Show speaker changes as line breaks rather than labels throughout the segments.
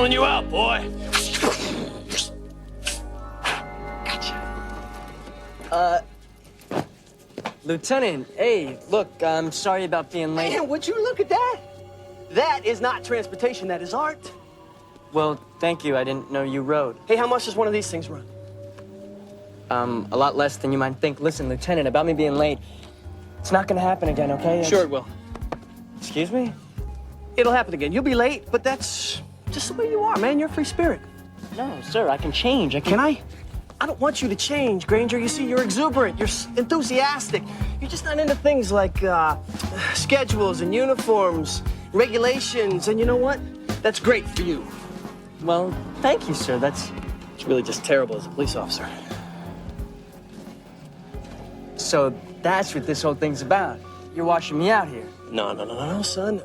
Calling you out, boy.
Lieutenant, hey, look, I'm sorry about being late.
Man, would you look at that? That is not transportation, that is art.
Well, thank you. I didn't know you rode.
Hey, how much does one of these things run?
A lot less than you might think. Listen, Lieutenant, about me being late, it's not gonna happen again, okay?
Sure it will.
Excuse me?
It'll happen again. You'll be late, but that's just the way you are, man. You're a free spirit.
No, sir, I can change.
Can I? I don't want you to change, Granger. You see, you're exuberant. You're enthusiastic. You're just not into things like schedules and uniforms, regulations, and you know what? That's great for you.
Well, thank you, sir. It's
really just terrible as a police officer.
So that's what this whole thing's about. You're washing me out here.
No, son.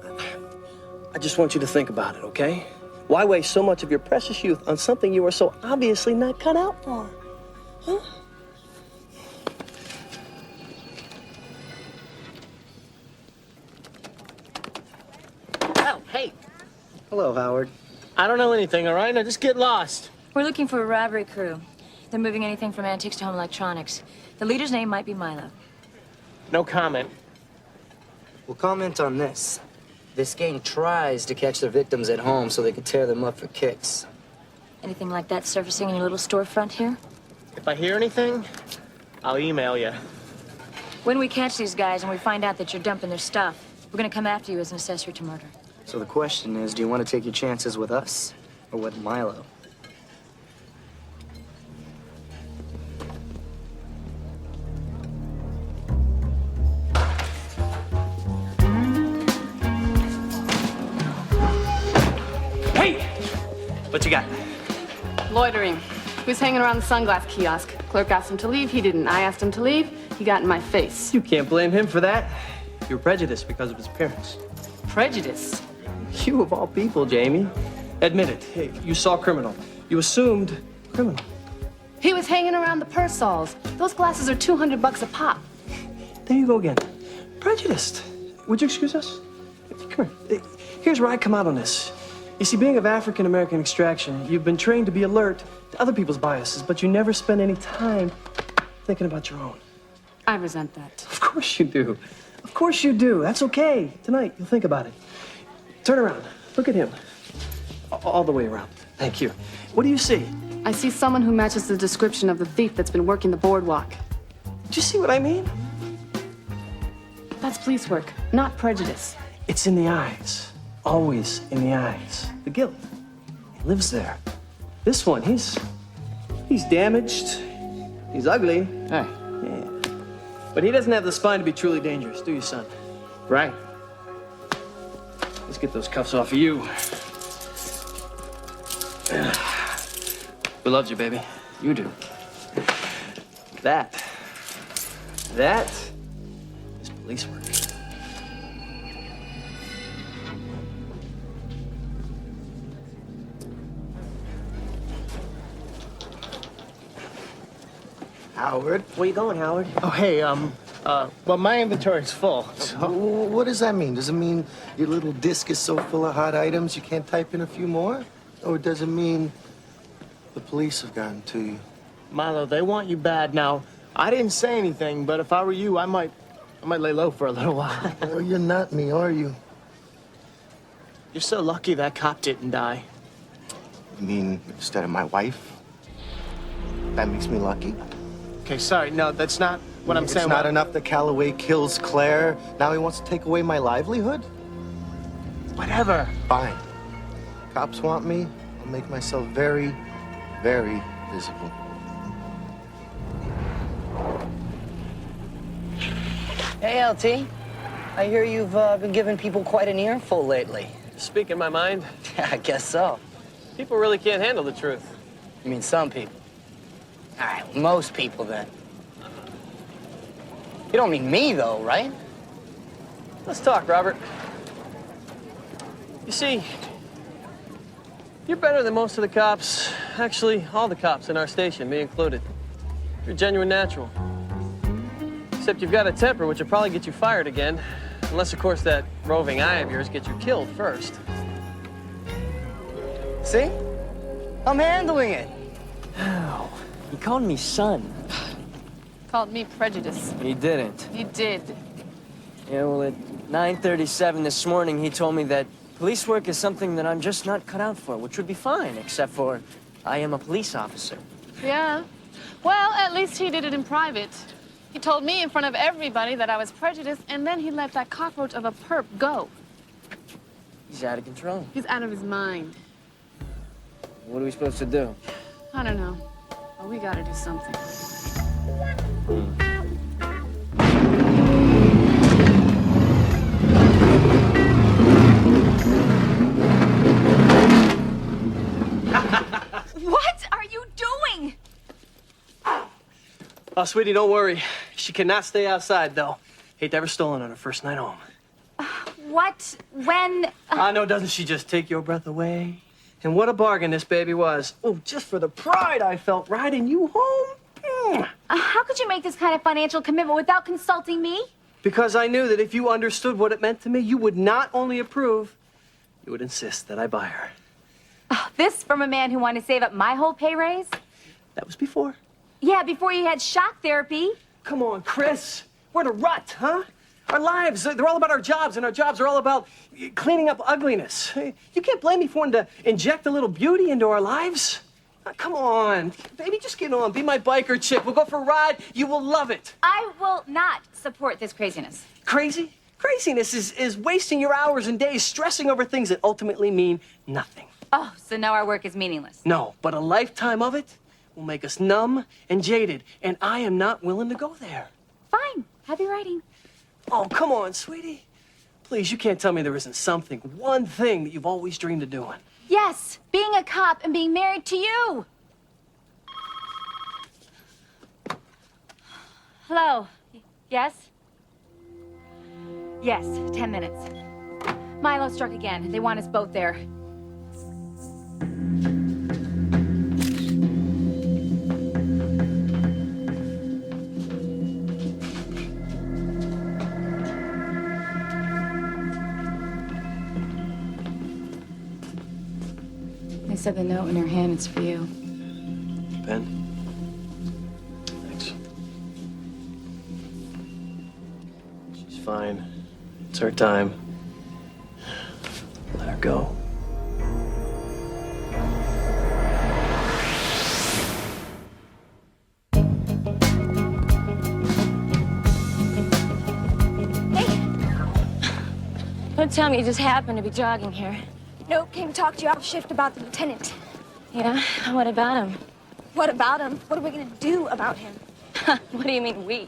I just want you to think about it, okay? Why waste so much of your precious youth on something you are so obviously not cut out for? Huh?
Oh, hey.
Hello, Howard.
I don't know anything, all right? Now just get lost.
We're looking for a robbery crew. They're moving anything from antiques to home electronics. The leader's name might be Milo.
No comment.
We'll comment on this. This gang tries to catch their victims at home so they can tear them up for kicks.
Anything like that surfacing in your little storefront here?
If I hear anything, I'll email you.
When we catch these guys and we find out that you're dumping their stuff, we're gonna come after you as an accessory to murder.
So the question is, do you want to take your chances with us or with Milo?
Hey! What you got?
Loitering. He was hanging around the sunglass kiosk. Clerk asked him to leave. He didn't. I asked him to leave. He got in my face.
You can't blame him for that. You're prejudiced because of his appearance.
Prejudice.
You of all people, Jamie. Admit it. Hey, you saw criminal. You assumed criminal.
He was hanging around the Persols. Those glasses are $200 a pop.
There you go again. Prejudiced. Would you excuse us? Come here. Here's where I come out on this. You see, being of African-American extraction, you've been trained to be alert to other people's biases, but you never spend any time thinking about your own.
I resent that.
Of course you do. Of course you do. That's okay. Tonight, you'll think about it. Turn around. Look at him. All the way around. Thank you. What do you see?
I see someone who matches the description of the thief that's been working the boardwalk.
Do you see what I mean?
That's police work, not prejudice.
It's in the eyes. Always in the eyes. The guilt. He lives there. This one, he's damaged. He's ugly.
Hey.
Yeah. But he doesn't have the spine to be truly dangerous, do you, son?
Right.
Let's get those cuffs off of you. Who loves you, baby? You do. That is police work.
Howard?
Where you going, Howard?
Oh, hey, well, my inventory's full. So.
What does that mean? Does it mean your little disk is so full of hot items you can't type in a few more? Or does it mean the police have gotten to you?
Milo, they want you bad now. I didn't say anything, but if I were you, I might lay low for a little while.
Well, you're not me, are you?
You're so lucky that cop didn't die.
You mean instead of my wife? That makes me lucky?
Okay, sorry, no, that's not what I'm saying.
It's not enough that Calloway kills Claire. Now he wants to take away my livelihood?
Whatever.
Fine. Cops want me, I'll make myself very, very visible.
Hey, LT. I hear you've been giving people quite an earful lately.
Speaking my mind,
Yeah, I guess so.
people really can't handle the truth.
You mean some people? All right, most people then. You don't mean me, though, right?
Let's talk, Robert. You see, you're better than most of the cops. Actually, all the cops in our station, me included. You're a genuine natural. Except you've got a temper, which will probably get you fired again. Unless, of course, that roving eye of yours gets you killed first.
See? I'm handling it. Ow. He called me son.
Called me prejudice.
He didn't.
You did.
Yeah, well, at 9:37 this morning, he told me that police work is something that I'm just not cut out for, which would be fine, except for I am a police officer.
Yeah. Well, at least he did it in private. He told me in front of everybody that I was prejudiced, and then he let that cockroach of a perp go.
He's out of control.
He's out of his mind.
What are we supposed to do?
I don't know. But we gotta do something.
What are you doing?
Oh, sweetie, don't worry. She cannot stay outside, though. Hate to ever stolen on her first night home.
What? When?
I know, doesn't she just take your breath away? And what a bargain this baby was. Oh, just for the pride I felt riding you home.
How could you make this kind of financial commitment without consulting me?
Because I knew that if you understood what it meant to me, you would not only approve, you would insist that I buy her.
This from a man who wanted to save up my whole pay raise?
That was before.
Yeah, before you had shock therapy.
Come on, Chris. We're in a rut, huh? Our lives, they're all about our jobs, and our jobs are all about cleaning up ugliness. You can't blame me for wanting to inject a little beauty into our lives. Come on, baby, just get on. Be my biker chick. We'll go for a ride. You will love it.
I will not support this craziness.
Crazy? Craziness is wasting your hours and days stressing over things that ultimately mean nothing.
Oh, so now our work is meaningless.
No, but a lifetime of it will make us numb and jaded, and I am not willing to go there.
Fine. Happy writing.
Oh, come on, sweetie. Please, you can't tell me there isn't something, one thing that you've always dreamed of doing.
Yes, being a cop and being married to you. Hello. Yes? Yes, 10 minutes. Milo struck again. They want us both there. They said the note in her hand, it's for you.
Ben? Thanks. She's fine. It's her time. Let her go.
Don't tell me you just happened to be jogging here.
Nope, came to talk to you off shift about the lieutenant.
Yeah? What about him?
What about him? What are we gonna do about him?
What do you mean, we?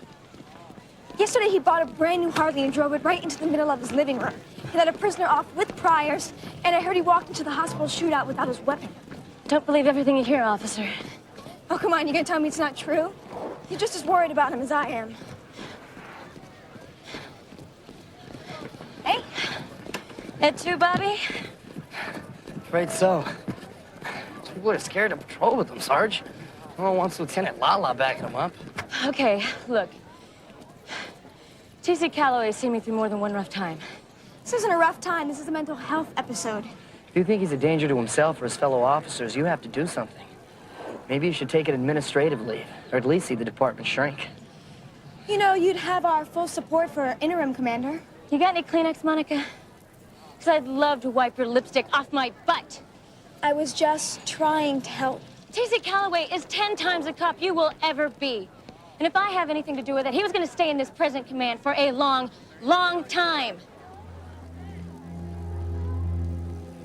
Yesterday he bought a brand new Harley and drove it right into the middle of his living room. He let a prisoner off with priors, and I heard he walked into the hospital shootout without his weapon.
Don't believe everything you hear, officer.
Oh, come on, you gonna tell me it's not true? You're just as worried about him as I am. Hey,
That too, Bobby?
Afraid so. People are scared to patrol with them, Sarge. No one wants Lieutenant Lala backing them up.
Okay, look. T.C. Calloway's seen me through more than one rough time.
this isn't a rough time. This is a mental health episode.
If you think he's a danger to himself or his fellow officers, you have to do something. Maybe you should take an administrative leave, or at least see the department shrink.
You know, you'd have our full support for interim commander.
You got any Kleenex, Monica? Because I'd love to wipe your lipstick off my butt.
I was just trying to help.
T.C. Calloway is 10 times the cop you will ever be. And if I have anything to do with it, he was going to stay in this present command for a long, long time.